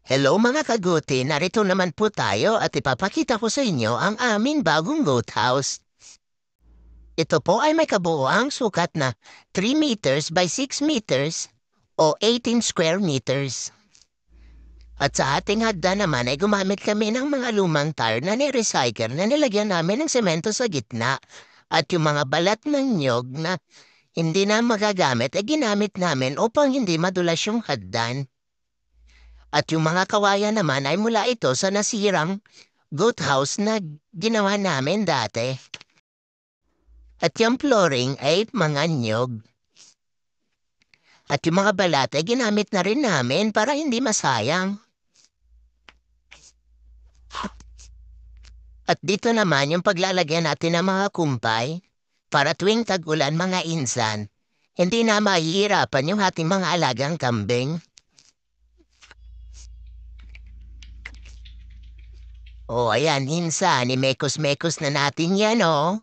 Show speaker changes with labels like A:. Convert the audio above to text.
A: Hello mga kaguti, narito naman po tayo at ipapakita ko sa inyo ang aming bagong goat house. Ito po ay may kabuuang sukat na 3 meters by 6 meters o 18 square meters. At sa ating hagdan naman ay gumamit kami ng mga lumang tire na ni-recycle na nilagyan namin ng semento sa gitna. At yung mga balat ng nyog na hindi na magagamit ay ginamit namin upang hindi madulas yung hagdan. At yung mga kawayan naman ay mula ito sa nasirang goat house na ginawa namin dati. At yung flooring ay mga nyog. At yung mga balat ay ginamit na rin namin para hindi masayang. At dito naman yung paglalagyan natin ng mga kumpay para tuwing tag-ulan mga insan, hindi na mahihirapan yung ating mga alagang kambing. O ayan, insan, imekos-mekos na natin yan, oh.